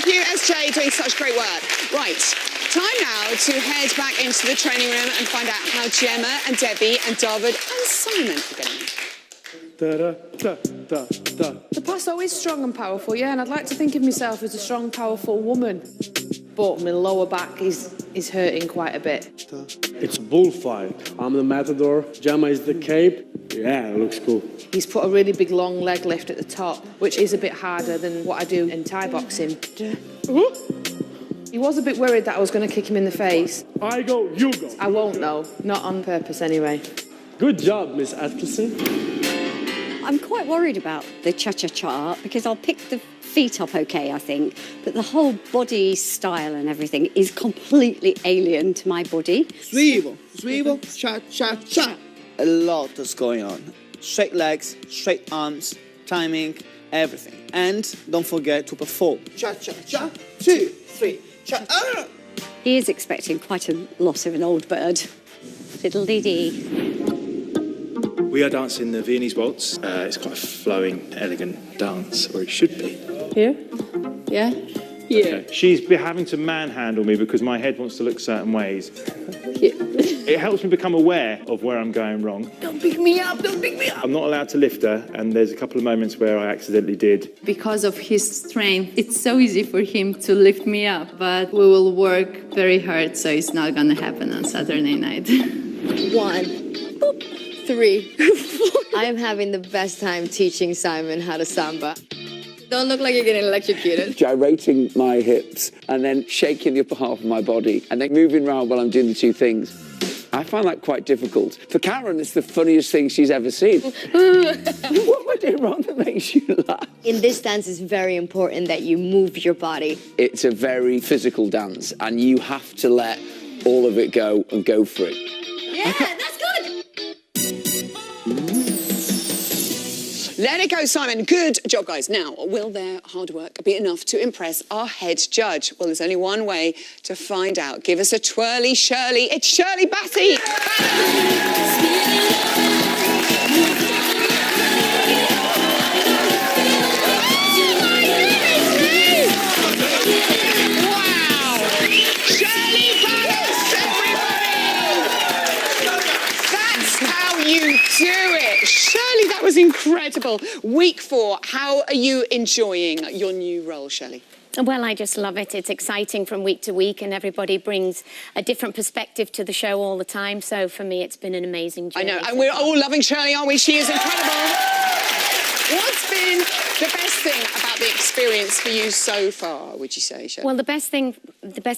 Thank you, SJ, doing such great work. Right, time now to head back into the training room and find out how Gemma and Debbie and David and Simon are getting on. The passo is strong and powerful, yeah, and I'd like to think of myself as a strong, powerful woman. But my lower back is hurting quite a bit. It's a bullfight. I'm the matador, Gemma is the cape. Yeah, it looks cool. He's put a really big long leg lift at the top, which is a bit harder than what I do in Thai boxing. He was a bit worried that I was going to kick him in the face. I go, you go. I won't though, not on purpose anyway. Good job, Miss Atkinson. I'm quite worried about the cha-cha-cha because I'll pick the feet up okay, I think, but the whole body style and everything is completely alien to my body. Swivel, cha-cha-cha. A lot is going on. Straight legs, straight arms, timing, everything. And don't forget to perform. Cha-cha-cha, 2, 3, cha. He is expecting quite a lot of an old bird. Fiddle-dee-dee. We are dancing the Viennese waltz. It's quite a flowing, elegant dance, or it should be. Here? Yeah? Yeah. Okay. She's having to manhandle me because my head wants to look certain ways. Yeah. It helps me become aware of where I'm going wrong. Don't pick me up, don't pick me up. I'm not allowed to lift her, and there's a couple of moments where I accidentally did. Because of his strength, it's so easy for him to lift me up, but we will work very hard, so it's not gonna happen on Saturday night. 1, 3. I am having the best time teaching Simon how to samba. Don't look like you're getting electrocuted. Gyrating my hips and then shaking the upper half of my body and then moving around while I'm doing the two things. I find that quite difficult. For Karen, it's the funniest thing she's ever seen. What am I doing wrong that makes you laugh? In this dance, it's very important that you move your body. It's a very physical dance and you have to let all of it go and go for it. Yeah, that's good. Let it go, Simon. Good job, guys. Now, will their hard work be enough to impress our head judge? Well, there's only one way to find out. Give us a twirly, Shirley. It's Shirley Batty. Wow! Shirley Ballas, everybody! That's how you do it. Shirley, that was incredible. Week 4, how are you enjoying your new role, Shirley? Well, I just love it. It's exciting from week to week and everybody brings a different perspective to the show all the time. So for me, it's been an amazing journey. I know, and we're all loving Shirley, aren't we? She is incredible. What's been the best thing about the experience for you so far, would you say, Shirley? Well, the best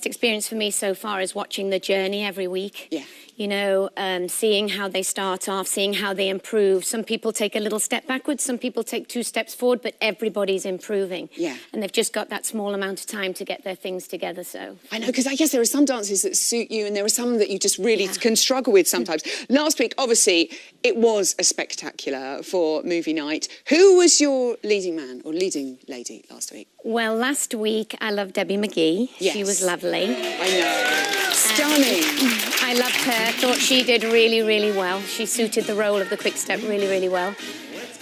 experience for me so far is watching the journey every week. Yeah. You know, seeing how they start off, seeing how they improve. Some people take a little step backwards, some people take 2 steps forward, but everybody's improving. Yeah. And they've just got that small amount of time to get their things together, so. I know, because I guess there are some dances that suit you and there are some that you just really can struggle with sometimes. Last week, obviously, it was a spectacular for movie night. Who was your leading man or leading lady last week? Well, last week, I loved Debbie McGee. Yes. She was lovely. I know. Stunning. I loved her. Thought she did really, really well. She suited the role of the quick step really, really well.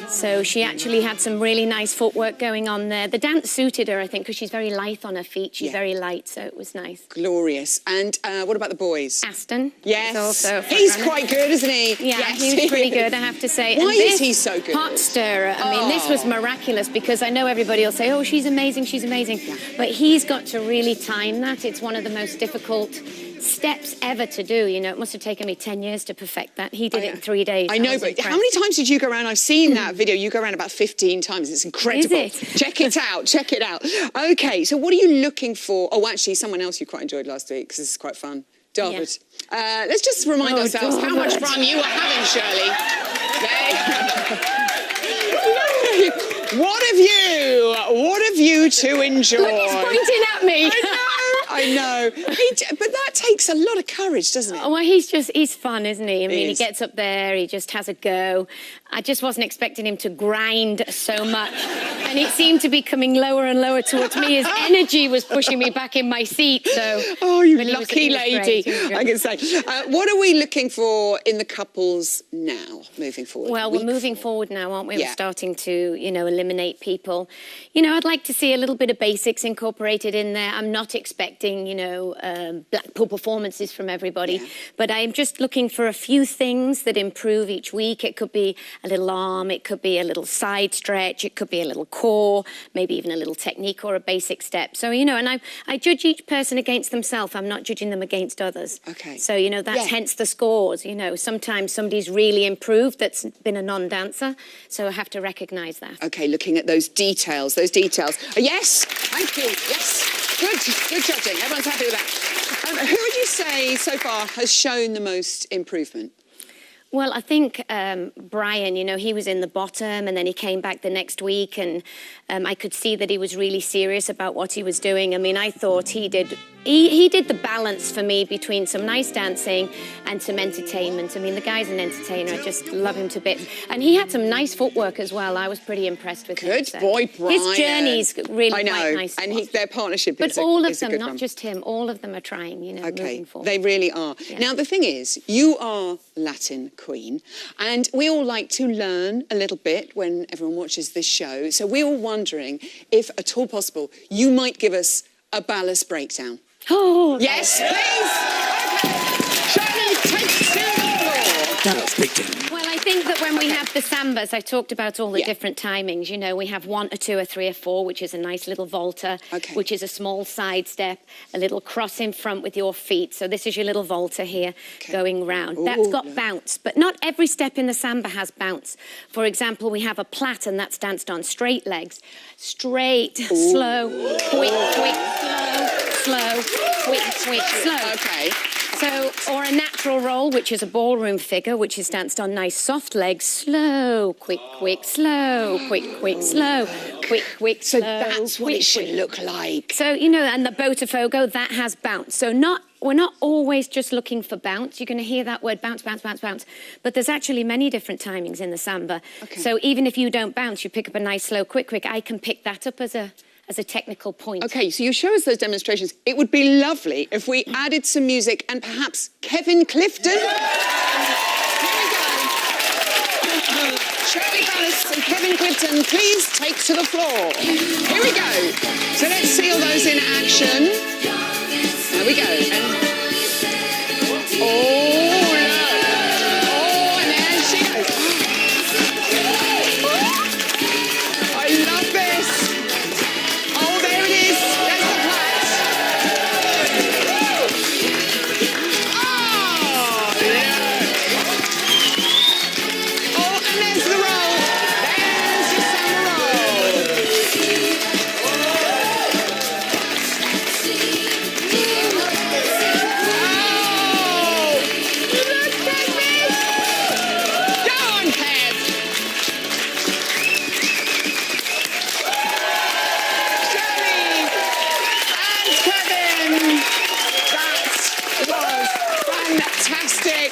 So she actually had some really nice footwork going on there. The dance suited her, I think, because she's very lithe on her feet. She's very light, so it was nice. Glorious. And what about the boys? Aston. Yes. Also he's quite good, isn't he? Yeah, yes, he was pretty good, I have to say. Why and this is he so good? Hot stirrer. I mean, this was miraculous because I know everybody will say, oh, she's amazing, she's amazing. Yeah. But he's got to really time that. It's one of the most difficult steps ever to do. You know, it must have taken me 10 years to perfect that. He did it in 3 days. I know, but how many times did you go around? I've seen that video. You go around about 15 times. It's incredible. Is it? Check it out. Check it out. OK, so what are you looking for? Oh, actually, someone else you quite enjoyed last week, because this is quite fun. David. Yeah. Let's just remind ourselves how much fun you were having, Shirley. What have you to enjoy? Look, he's pointing at me. I know. But that takes a lot of courage, doesn't it? Oh, well, he's fun, isn't he? I mean, he is. gets up there, he just has a go. I just wasn't expecting him to grind so much. And it seemed to be coming lower and lower towards me. His energy was pushing me back in my seat, so... Oh, you but lucky lady, I can say. What are we looking for in the couples now, moving forward? Well, we're moving forward now, aren't we? Yeah. We're starting to, you know, eliminate people. You know, I'd like to see a little bit of basics incorporated in there. I'm not expecting, you know, Blackpool performances from everybody, but I'm just looking for a few things that improve each week. It could be a little arm, it could be a little side stretch, it could be a little core, maybe even a little technique or a basic step. So, you know, and I judge each person against themselves. I'm not judging them against others. Okay. So, you know, that's hence the scores. You know, sometimes somebody's really improved that's been a non-dancer, so I have to recognise that. Okay, looking at those details, yes, thank you, yes. Good judging, everyone's happy with that. Who would you say so far has shown the most improvement? Well, I think Brian, you know, he was in the bottom and then he came back the next week and I could see that he was really serious about what he was doing. I mean, I thought he did the balance for me between some nice dancing and some entertainment. I mean, the guy's an entertainer. I just love him to bits. And he had some nice footwork as well. I was pretty impressed with him. Good boy, Brian. His journey's really quite nice. And their partnership but is all a of them, good not one. just him, all of them are trying, you know, moving forward. They really are. Yeah. Now, the thing is, you are Latin Queen, and we all like to learn a little bit when everyone watches this show. So we're all wondering if, at all possible, you might give us a Ballas breakdown. Oh, yes, please. Okay. Shirley, take to the floor. Ballas breakdown. Well, I think that when we have the sambas, I talked about all the different timings. You know, we have 1 or 2 or 3 or 4, which is a nice little volta, which is a small side step, a little cross in front with your feet. So this is your little volta here going round. That's got bounce, but not every step in the samba has bounce. For example, we have a plat, and that's danced on straight legs. Straight, slow, quick, slow, quick, slow. Okay. So, or a natural roll, which is a ballroom figure, which is danced on nice soft legs. Slow, quick, slow, quick, slow, quick, So slow. that's what it should look like. So, you know, and the botafogo, that has bounce. So we're not always just looking for bounce. You're going to hear that word bounce, bounce, bounce, bounce. But there's actually many different timings in the samba. Okay. So even if you don't bounce, you pick up a nice slow, quick, I can pick that up as a technical point. Okay, so you show us those demonstrations. It would be lovely if we added some music and perhaps Kevin Clifton. Here we go. Shirley Ballas and Kevin Clifton, please take to the floor. Here we go. So let's see all those in action. There we go. And, and there she goes. I love this. Oh, there it is. There's the plat. Oh, yeah. Oh, and there's the roll. There's your summer roll. Oh, look at this. Go on, Kev. Shirley and Kevin. That was fantastic.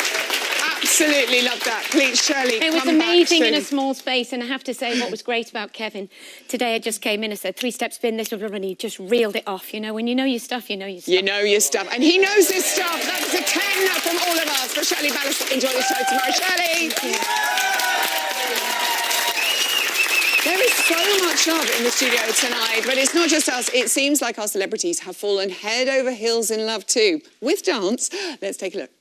Absolutely loved that. Please, Shirley, It was come back amazing in a soon. small space, and I have to say what was great about Kevin, today I just came in and said 3-step spin, this, and he just reeled it off. You know, when you know your stuff, you know your stuff. You know your stuff. And he knows his stuff. That's a 10 from all of us. For Shirley Ballas, enjoy the show tomorrow. Shirley! There is so much love in the studio tonight, but it's not just us. It seems like our celebrities have fallen head over heels in love too. With dance, let's take a look.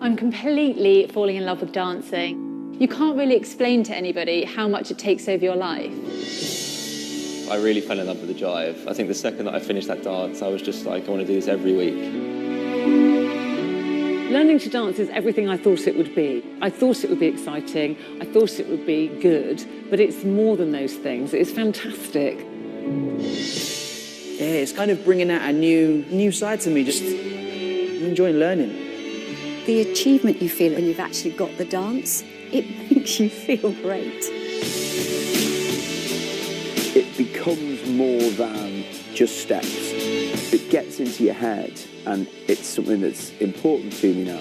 I'm completely falling in love with dancing. You can't really explain to anybody how much it takes over your life. I really fell in love with the jive. I think the second that I finished that dance, I was just like, I want to do this every week. Learning to dance is everything I thought it would be. I thought it would be exciting, I thought it would be good, but it's more than those things. It's fantastic. Yeah, it's kind of bringing out a new side to me, just enjoying learning. The achievement you feel when you've actually got the dance, it makes you feel great. It becomes more than just steps. It gets into your head, and it's something that's important to me now.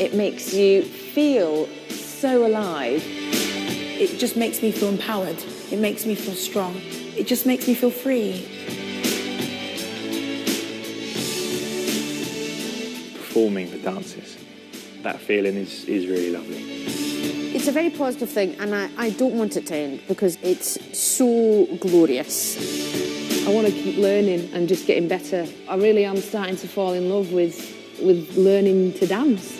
It makes you feel so alive. It just makes me feel empowered. It makes me feel strong. It just makes me feel free. Performing the dances, that feeling is really lovely. It's a very positive thing, and I don't want it to end because it's so glorious. I want to keep learning and just getting better. I really am starting to fall in love with learning to dance.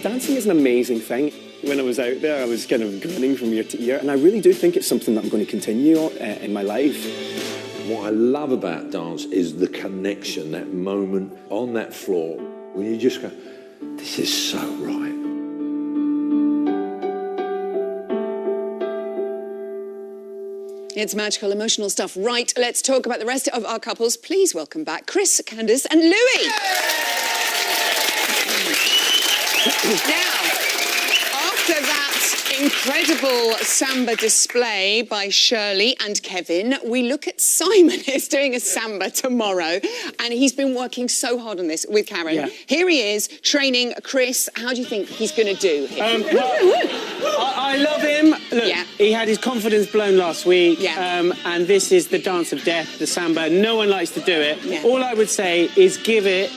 Dancing is an amazing thing. When I was out there, I was kind of grinning from ear to ear, and I really do think it's something that I'm going to continue in my life. What I love about dance is the connection, that moment on that floor when you just go, this is so right. It's magical, emotional stuff. Right, let's talk about the rest of our couples. Please welcome back Chris, Candice and Louis. Now, after that incredible samba display by Shirley and Kevin, we look at Simon, who's doing a samba tomorrow, and he's been working so hard on this with Karen. Yeah. Here he is, training Chris. How do you think he's going to do? I love him. Look, he had his confidence blown last week, and this is the dance of death, the samba. No one likes to do it. Yeah. All I would say is give it,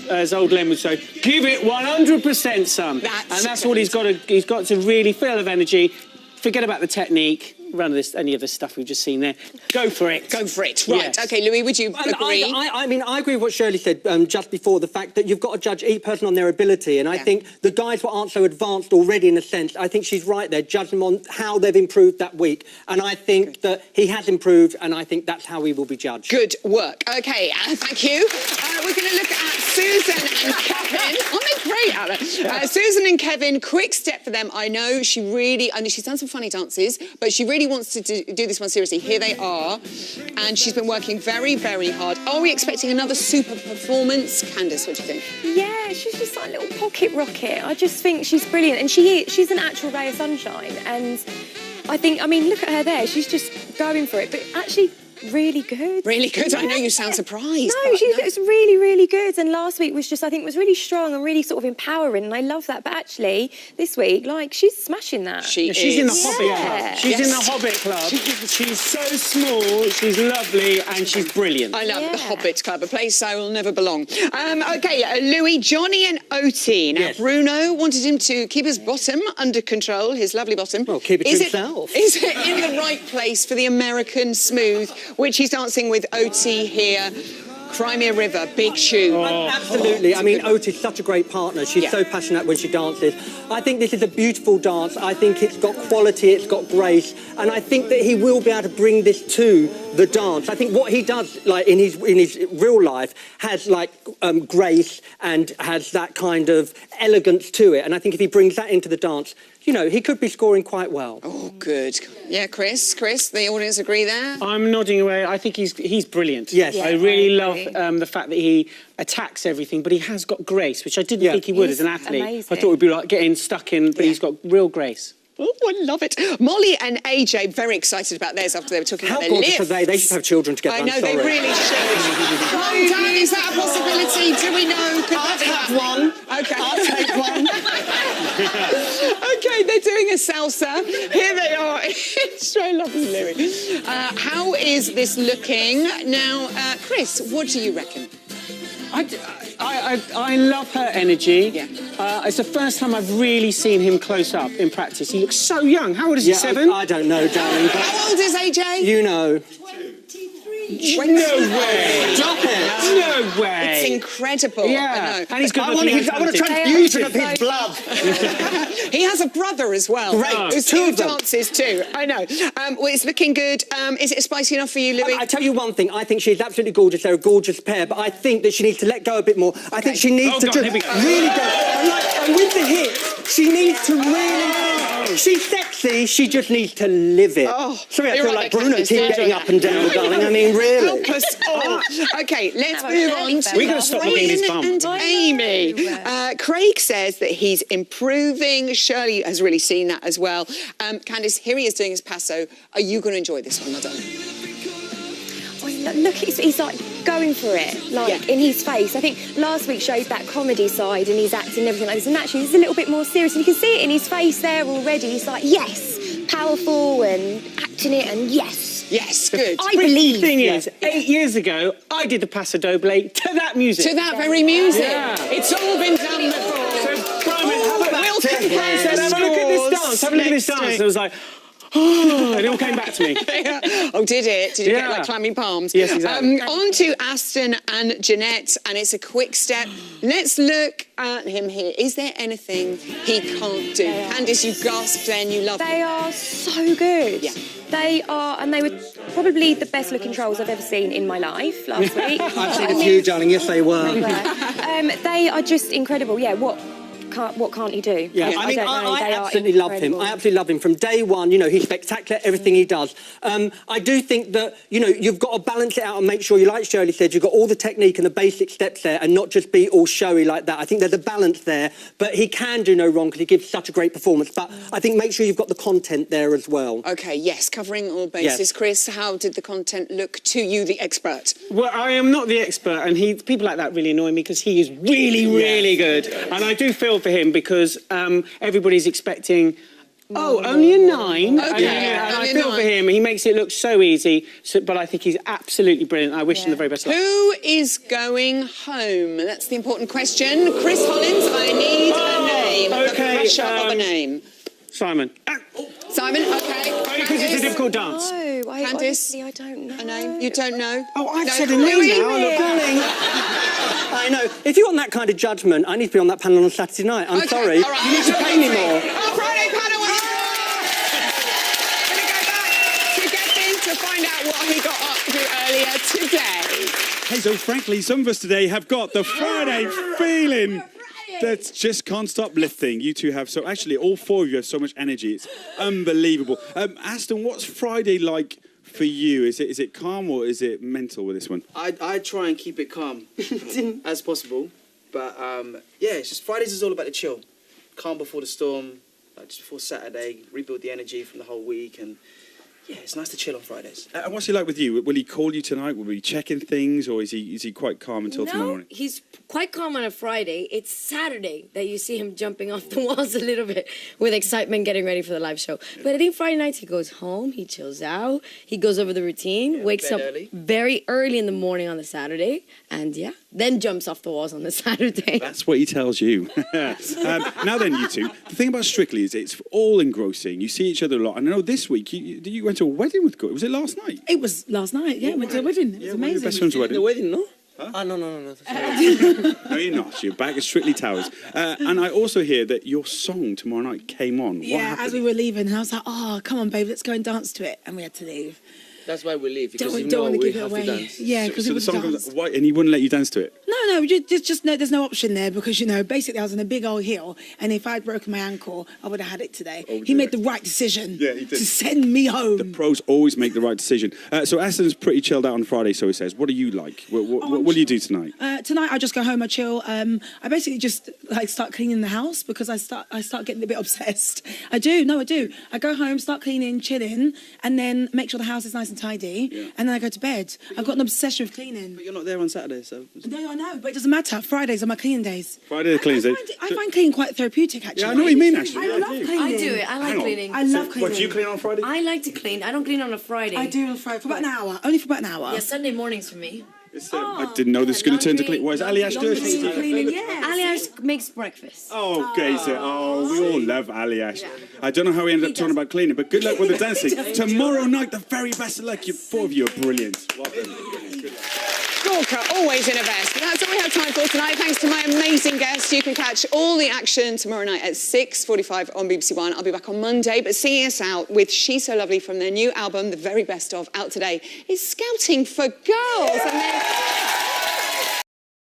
as old Len would say, give it 100%, son. That's what he's got to really fill of energy. Forget about the technique. Any of the stuff we've just seen there. Go for it. Go for it. Right. Yes. OK, Louis, would you agree? I mean, I agree with what Shirley said just before, the fact that you've got to judge each person on their ability. And I think the guys aren't so advanced already in a sense. I think she's right there, judging them on how they've improved that week. And I think that he has improved, and I think that's how he will be judged. Good work. OK, thank you. We're going to look at Susan and Kevin. Aren't they great out there? Susan and Kevin, quick step for them. I know she's done some funny dances, but she really wants to do this one seriously. Here they are, and she's been working very, very hard. Are we expecting another super performance? Candice, what do you think? Yeah, she's just like a little pocket rocket. I just think she's brilliant, and she's an actual ray of sunshine. And I think, I mean, look at her there. She's just going for it, but actually really good. Really good? I know you sound surprised. No, it's really, really good. And last week was just, I think, was really strong and really sort of empowering, and I love that. But actually, this week, like, she's smashing that. She's in the Hobbit Club. She's in the Hobbit Club. She's so small, she's lovely, and she's brilliant. I love the Hobbit Club, a place I will never belong. OK, Louis, Johnny and Oti. Now, Bruno wanted him to keep his bottom under control, his lovely bottom. Well, keep it to himself. Is it in the right place for the American smooth, which he's dancing with Oti here? Crimea River, big shoe. Absolutely. I mean, Oti's such a great partner. She's so passionate when she dances. I think this is a beautiful dance. I think it's got quality, it's got grace, and I think that he will be able to bring this to the dance. I think what he does, like in his real life, has like grace and has that kind of elegance to it. And I think if he brings that into the dance, you know, he could be scoring quite well. Oh, good. Yeah, Chris, the audience agree there? I'm nodding away. I think he's brilliant. Yes. I really love the fact that he attacks everything, but he has got grace, which I didn't think he would as an athlete. Amazing. I thought it would be like getting stuck in, but he's got real grace. Oh, I love it. Molly and AJ, very excited about theirs after they were talking about their gorgeous lift. are they? They should have children together. I know, they really should. Well done. Is that a possibility? Do we know? I'll have one. OK. I'll take one. OK, they're doing a salsa. Here they are. It's so lovely, Louis. How is this looking? Now, Chris, what do you reckon? I love her energy. Yeah. It's the first time I've really seen him close up in practice. He looks so young. How old is he, 7? I don't know, darling. How old is AJ? You know. 23. No way. Stop it. No way. It's incredible. Yeah. I know. And he's good I want a transfusion of his blood. He has a brother as well. Great. Who dances too. I know. Well, it's looking good. Is it spicy enough for you, Louis? I tell you one thing. I think she's absolutely gorgeous. They're a gorgeous pair. But I think that she needs to let go a bit more. I think she needs to just really go. And with the hip, she needs to really... She's sexy. She just needs to live it. Oh, sorry, I feel like Bruno's here getting up and down, darling. I mean, really. Help us all. OK, let's move on to We're going to stop looking at his bum. and Amy. Craig says that he's improving. Shirley has really seen that as well. Candice, here he is doing his passo. Are you going to enjoy this one, my darling? Oh, look, he's like going for it, like in his face. I think last week showed that comedy side and he's acting and everything like this, and actually he's a little bit more serious, and you can see it in his face there already. He's like, yes, powerful and acting it, and yes. Yes, good. I believe. The thing is, 8 years ago, I did the Paso Doble to that music. To that very music. Yeah. It's all been done before. So, Simon, We'll compare the have a look at this dance. Have a look at this dance. And I was like, oh, and it all came back to me. Oh, did it? Did you get like clammy palms? Yes, exactly. On to Aston and Jeanette, and it's a quick step. Let's look at him here. Is there anything he can't do? Candice, you gasped then, you love They are so good. Yeah. They are, and they were probably the best looking trolls I've ever seen in my life last week. I've seen a few, darling. Yes, they were. They are just incredible. Yeah, what can't he do? Yeah, I mean, I absolutely love him. I absolutely love him from day one. You know, he's spectacular, everything he does. I do think that, you know, you've got to balance it out and make sure, you like Shirley said, you've got all the technique and the basic steps there and not just be all showy like that. I think there's a balance there, but he can do no wrong because he gives such a great performance. But I think make sure you've got the content there as well. Okay, yes, covering all bases. Yes. Chris, how did the content look to you, the expert? Well, I am not the expert, and people like that really annoy me because he is really, really good. And I do feel for him because everybody's expecting, only a 9. Okay. And I feel for him. He makes it look so easy, but I think he's absolutely brilliant. I wish him the very best luck. Who is going home? That's the important question. Chris Hollins, I need a name. Okay, The pressure of a name. Simon. Simon, okay. Only because it's a difficult dance. No, Candice? honestly, I don't know. A name? You don't know? Oh, I've No, said a name now. really? Darling. I know. If you want that kind of judgment, I need to be on that panel on a Saturday night. I'm sorry. all right. You need to pay me more. Our Friday panel is going to go back to Gethin to find out what he got up to earlier today. Hey, so frankly, some of us today have got the Friday feeling. That just can't stop lifting. You two have actually all 4 of you have so much energy. It's unbelievable. Aston, what's Friday like for you? Is it calm or is it mental with this one? I try and keep it calm as possible. But yeah, it's just Fridays is all about the chill. Calm before the storm, just before Saturday, rebuild the energy from the whole week, and yeah, it's nice to chill on Fridays. And what's he like with you? Will he call you tonight? Will he be checking things, or is he quite calm until tomorrow morning? He's quite calm on a Friday. It's Saturday that you see him jumping off the walls a little bit with excitement, getting ready for the live show. But I think Friday nights he goes home, he chills out, he goes over the routine, wakes up very early in the morning on the Saturday, and then jumps off the walls on the Saturday. That's what he tells you. Now then, you two, the thing about Strictly is it's all engrossing. You see each other a lot. And I know this week you went to a wedding with Gordon. Was it last night? It was last night, yeah. Went to a wedding. It was amazing. Your best friend's wedding. The wedding, no? Huh? No. No, you're not. You're back at Strictly Towers. And I also hear that your song tomorrow night came on. What Yeah, happened? as we were leaving, I was like, oh, come on, babe, let's go and dance to it. And we had to leave. That's why we leave, because Don't want to give it away. Yeah, because So it the was song dance. comes, why, and he wouldn't let you dance to it? No, just no, there's no option there because, you know, basically I was on a big old hill and if I'd broken my ankle, I would have had it today. He made the right decision to send me home. The pros always make the right decision. So Aston's pretty chilled out on Friday, so he says. What are you like? What do you do tonight? Tonight I just go home, I chill. I basically just start cleaning the house because I start getting a bit obsessed. I do. I go home, start cleaning, chilling, and then make sure the house is nice and tidy, and then I go to bed. I've got an obsession with cleaning. But you're not there on Saturday, so... No, I know, but it doesn't matter. Fridays are my cleaning days. Friday the cleaning days. I find cleaning quite therapeutic, actually. Yeah, I know what you mean, actually. I love cleaning. I do it. I like cleaning. I love cleaning. What, do you clean on Friday? I like to clean. I don't clean on a Friday. I do on Friday for about an hour. Only for about an hour. Yeah, Sunday mornings for me. I didn't know this was going to turn to clean. What is Ali Ash doing? Ali Ash makes breakfast. Oh, okay, so we all love Ali Ash. I don't know how we ended up talking about cleaning, but good luck with the dancing. Tomorrow night, the very best of luck. You 4 of you are brilliant. Well done. Stalker, always in a vest. But that's all we have time for tonight. Thanks to my amazing guests. You can catch all the action tomorrow night at 6:45 on BBC One. I'll be back on Monday, but singing us out with She's So Lovely from their new album, The Very Best Of, out today, is Scouting for Girls. And